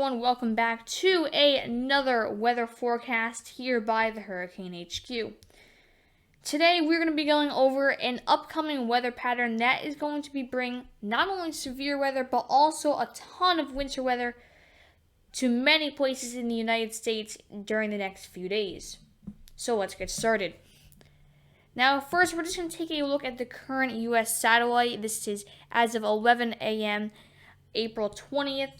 everyone, welcome back to another weather forecast here by the Hurricane HQ. Today we're going to be going over an upcoming weather pattern that is going to be bringing not only severe weather but also a ton of winter weather to many places in the United States during the next few days. So let's get started. Now first we're just going to take a look at the current US satellite. This is as of 11 a.m. April 20th.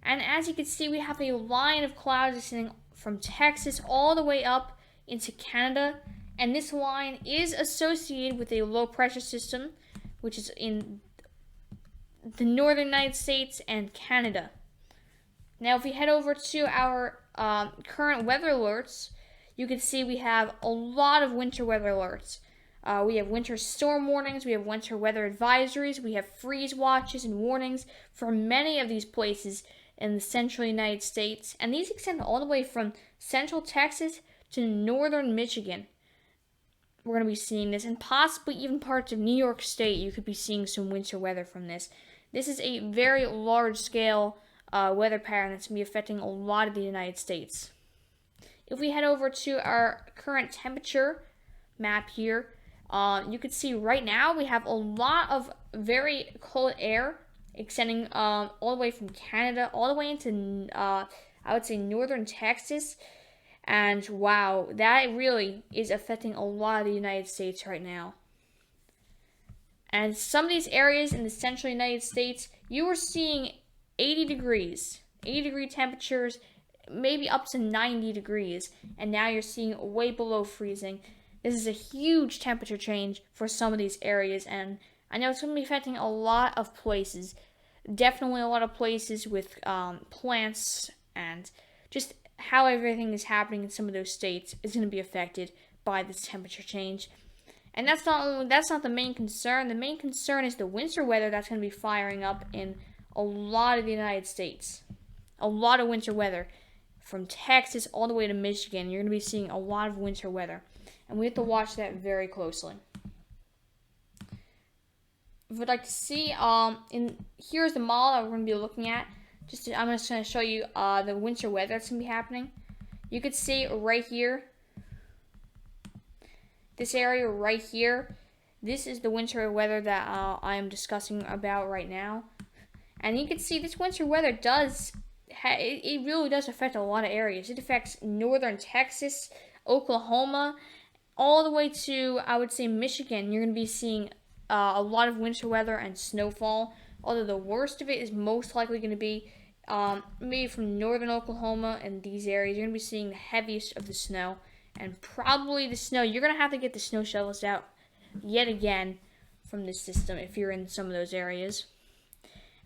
And as you can see, we have a line of clouds extending from Texas all the way up into Canada. And this line is associated with a low pressure system, which is in the northern United States and Canada. Now, if we head over to our current weather alerts, you can see we have a lot of winter weather alerts. We have winter storm warnings, we have winter weather advisories, we have freeze watches and warnings for many of these places in the central United States, and these extend all the way from central Texas to northern Michigan. We're going to be seeing this, and possibly even parts of New York State, you could be seeing some winter weather from this. This is a very large-scale weather pattern that's going to be affecting a lot of the United States. If we head over to our current temperature map here, you can see right now we have a lot of very cold air extending all the way from Canada all the way into, I would say, northern Texas. And wow, that really is affecting a lot of the United States right now. And some of these areas in the central United States, you are seeing 80 degree temperatures, maybe up to 90 degrees. And now you're seeing way below freezing. This is a huge temperature change for some of these areas, and I know it's going to be affecting a lot of places. Definitely a lot of places with plants and just how everything is happening in some of those states is going to be affected by this temperature change. And that's not the main concern. The main concern is the winter weather that's going to be firing up in a lot of the United States. A lot of winter weather from Texas all the way to Michigan. You're going to be seeing a lot of winter weather. And we have to watch that very closely. If you'd like to see, here's the model that we're going to be looking at. I'm just going to show you the winter weather that's going to be happening. You can see right here, this area right here, this is the winter weather that I am discussing about right now. And you can see this winter weather it really does affect a lot of areas. It affects northern Texas, Oklahoma, all the way to, I would say, Michigan. You're going to be seeing a lot of winter weather and snowfall, although the worst of it is most likely going to be maybe from northern Oklahoma and these areas. You're going to be seeing the heaviest of the snow, and probably the snow. You're going to have to get the snow shovels out yet again from this system if you're in some of those areas.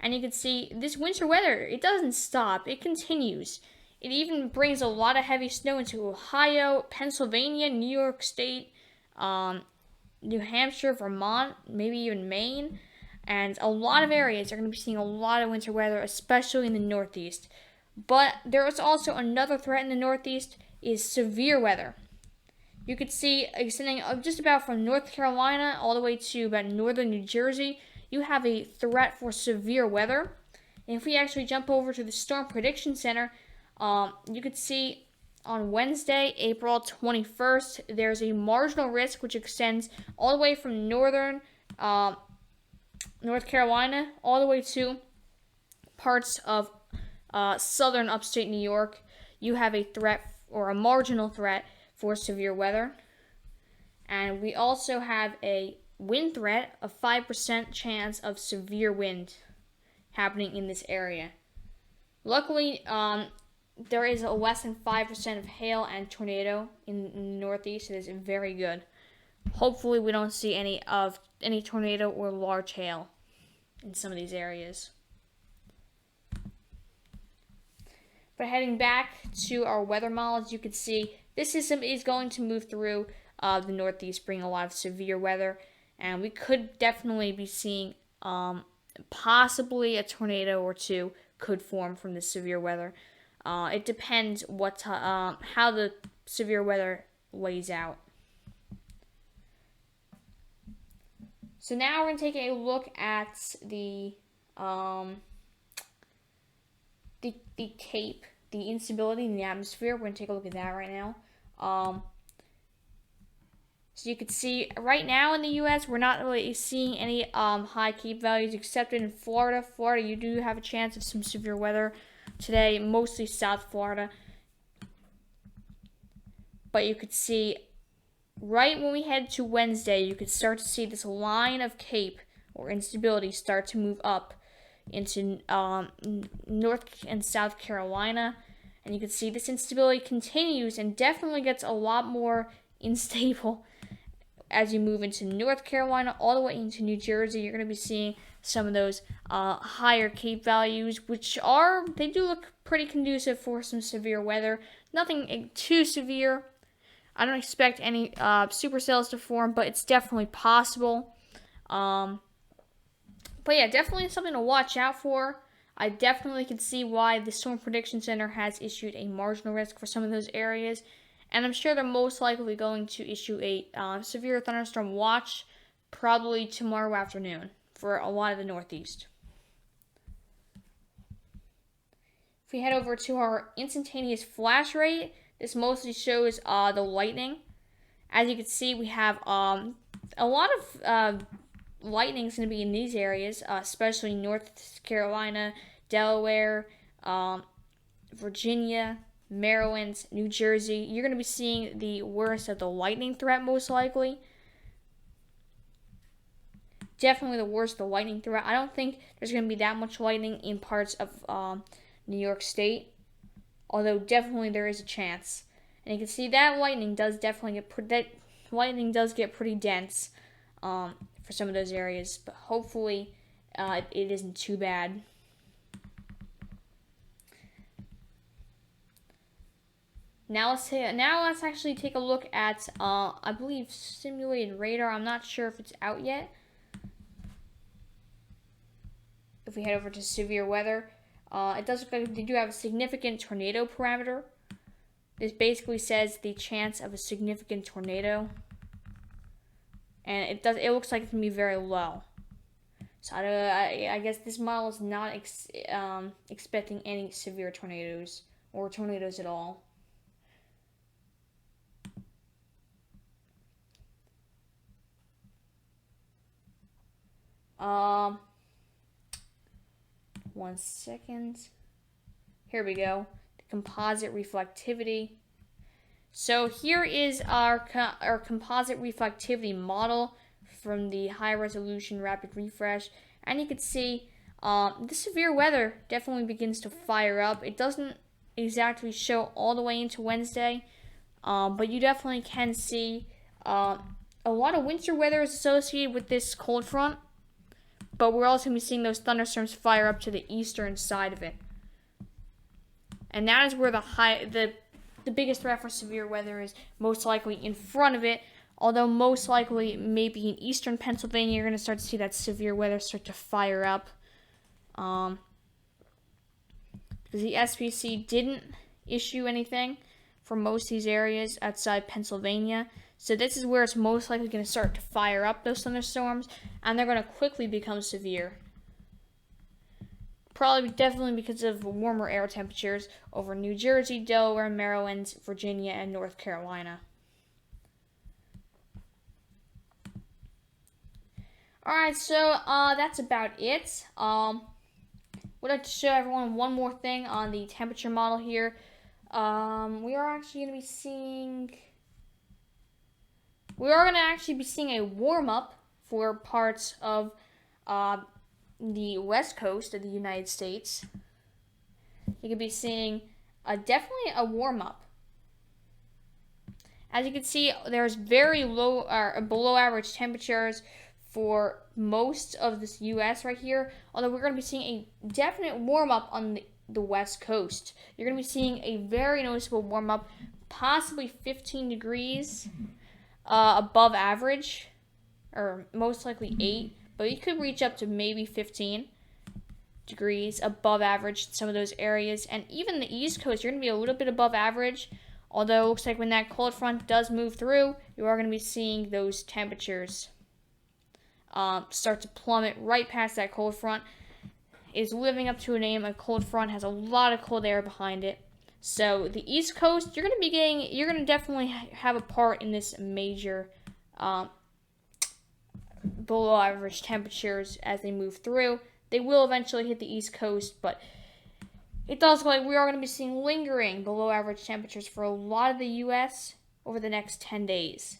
And you can see this winter weather, it doesn't stop. It continues. It even brings a lot of heavy snow into Ohio, Pennsylvania, New York State, New Hampshire, Vermont, maybe even Maine. And a lot of areas are going to be seeing a lot of winter weather, especially in the Northeast. But there is also another threat in the Northeast, is severe weather. You could see extending just about from North Carolina all the way to about northern New Jersey. You have a threat for severe weather. And if we actually jump over to the Storm Prediction Center, you could see on Wednesday, April 21st, there's a marginal risk which extends all the way from northern North Carolina all the way to parts of southern upstate New York. You have a threat or a marginal threat for severe weather. And we also have a wind threat of 5% chance of severe wind happening in this area. Luckily, there is a less than 5% of hail and tornado in the Northeast. It is very good. Hopefully we don't see any tornado or large hail in some of these areas. But heading back to our weather models, you can see this system is going to move through the Northeast, bringing a lot of severe weather. And we could definitely be seeing possibly a tornado or two could form from this severe weather. It depends how the severe weather lays out. So now we're going to take a look at the the Cape, the instability in the atmosphere. We're going to take a look at that right now. So you can see right now in the U.S., we're not really seeing any high Cape values except in Florida. Florida, you do have a chance of some severe weather today, mostly South Florida. But you could see right when we head to Wednesday, you could start to see this line of Cape or instability start to move up into North and South Carolina. And you can see this instability continues and definitely gets a lot more unstable as you move into North Carolina all the way into New Jersey. You're going to be seeing some of those higher Cape values, which they do look pretty conducive for some severe weather. Nothing too severe. I don't expect any supercells to form, but it's definitely possible. But yeah, definitely something to watch out for. I definitely can see why the Storm Prediction Center has issued a marginal risk for some of those areas. And I'm sure they're most likely going to issue a severe thunderstorm watch probably tomorrow afternoon for a lot of the Northeast. If we head over to our instantaneous flash rate, this mostly shows the lightning. As you can see, we have a lot of lightning is going to be in these areas, especially North Carolina, Delaware, Virginia, Maryland, New Jersey. You're going to be seeing the worst of the lightning threat most likely. Definitely the worst of the lightning threat. I don't think there's going to be that much lightning in parts of New York State, although definitely there is a chance. And you can see that lightning does get pretty dense for some of those areas, but hopefully it isn't too bad. Now let's actually take a look at I believe simulated radar. I'm not sure if it's out yet. If we head over to severe weather, it does look like they do have a significant tornado parameter. This basically says the chance of a significant tornado, and it looks like it's gonna be very low. So I guess this model is not expecting any severe tornadoes or tornadoes at all. One second. Here we go. The composite reflectivity. So here is our composite reflectivity model from the high resolution rapid refresh, and you can see the severe weather definitely begins to fire up. It doesn't exactly show all the way into Wednesday, but you definitely can see a lot of winter weather is associated with this cold front. But we're also going to be seeing those thunderstorms fire up to the eastern side of it. And that is where the biggest threat for severe weather is most likely in front of it. Although most likely maybe in eastern Pennsylvania, you're going to start to see that severe weather start to fire up. Because the SPC didn't issue anything for most of these areas outside Pennsylvania. So this is where it's most likely going to start to fire up those thunderstorms, and they're going to quickly become severe. Definitely because of warmer air temperatures over New Jersey, Delaware, Maryland, Virginia, and North Carolina. Alright, so that's about it. Would like to show everyone one more thing on the temperature model here. We are actually going to be seeing a warm-up for parts of the west coast of the United States. You could be seeing definitely a warm-up. As you can see, there's very low or below average temperatures for most of this U.S. right here, although we're going to be seeing a definite warm-up on the west coast. You're going to be seeing a very noticeable warm-up, possibly 15 degrees above average, or most likely 8, but you could reach up to maybe 15 degrees above average in some of those areas. And even the East Coast, you're going to be a little bit above average, although it looks like when that cold front does move through, you are going to be seeing those temperatures start to plummet right past that cold front. is living up to a name. A cold front has a lot of cold air behind it. So the East Coast, you're going to definitely have a part in this major below average temperatures as they move through. They will eventually hit the East Coast, but it does look like we are going to be seeing lingering below average temperatures for a lot of the U.S. over the next 10 days.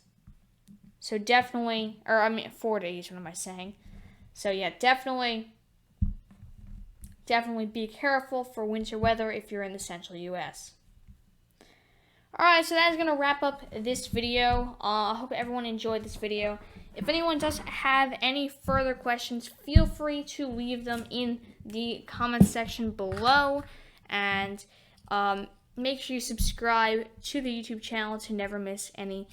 So definitely, 4 days, what am I saying? So yeah, definitely be careful for winter weather if you're in the central U.S. Alright, so that is going to wrap up this video. I hope everyone enjoyed this video. If anyone does have any further questions, feel free to leave them in the comments section below. And make sure you subscribe to the YouTube channel to never miss any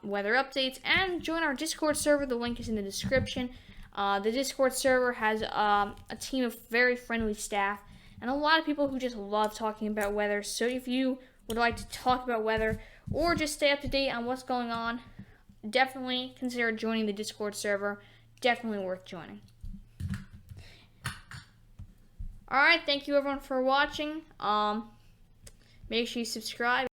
weather updates. And join our Discord server. The link is in the description. The Discord server has a team of very friendly staff and a lot of people who just love talking about weather. So if you would like to talk about weather or just stay up to date on what's going on, definitely consider joining the Discord server. Definitely worth joining. Alright, thank you everyone for watching. Make sure you subscribe.